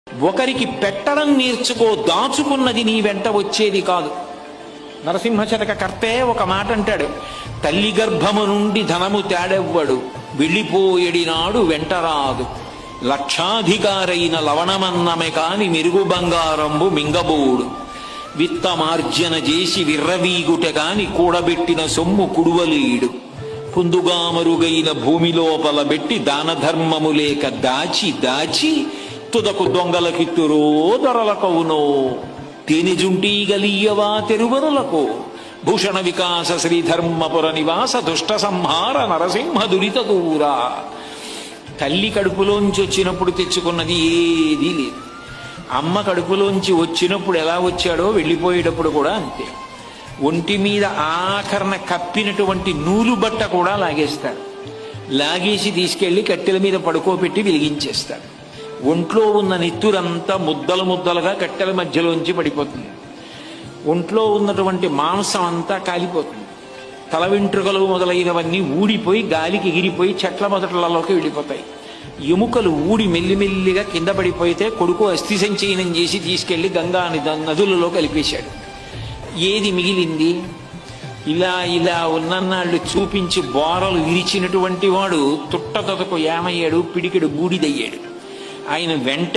ఒకరికి పెట్టడం నేర్చుకో, దాచుకున్నది నీ వెంట వచ్చేది కాదు. నరసింహశతక కర్తే ఒక మాట అంటాడు, తల్లి గర్భము నుండి ధనము తేడెవ్వడు, వెళ్ళిపోయేడినాడు వెంటరాదు. లక్షాధికారైన లవణమన్నమే కాని మెరుగు బంగారంబు మింగబోడు. విత్తమార్జన చేసి విర్రవీగుట కాని కూడబెట్టిన సొమ్ము కుడువలేడు. పుందుగామరుగైన భూమి లోపల పెట్టి దాన ధర్మము లేక దాచి దాచి తుదకు దొంగలకిత్తురో దొరలకవునో. తేనెజుంటీ గలీయవా తెరువరులకు భూషణ వికాస శ్రీధర్మపుర నివాస దుష్ట సంహార నరసింహ దురిత దూరా. తల్లి కడుపులోంచి వచ్చినప్పుడు తెచ్చుకున్నది ఏదీ లేదు. అమ్మ కడుపులోంచి వచ్చినప్పుడు ఎలా వచ్చాడో వెళ్ళిపోయేటప్పుడు కూడా అంతే. ఒంటి మీద ఆఖరణ కప్పినటువంటి నూలు బట్ట కూడా లాగేస్తాడు. లాగేసి తీసుకెళ్లి కట్టెల మీద పడుకోబెట్టి వెలిగించేస్తాడు. ఒంట్లో ఉన్న నెత్తురంతా ముద్దలు ముద్దలుగా కట్టెల మధ్యలోంచి పడిపోతుంది. ఒంట్లో ఉన్నటువంటి మాంసం అంతా కాలిపోతుంది. తల వెంట్రుకలు మొదలైనవన్నీ ఊడిపోయి గాలికి ఎగిరిపోయి చెట్ల మొదట్లలోకి వెళ్ళిపోతాయి. ఎముకలు ఊడి మెల్లిమెల్లిగా కింద పడిపోతే కొడుకు అస్థి సంచయనం చేసి తీసుకెళ్లి గంగా నదులలో కలిపేశాడు. ఏది మిగిలింది? ఇలా ఇలా ఉన్నన్నాళ్ళు చూపించి బోరలు విరిచినటువంటి వాడు తుట్టతొదకు ఏమయ్యాడు? పిడికెడు బూడిదయ్యాడు. ఆయన వెంట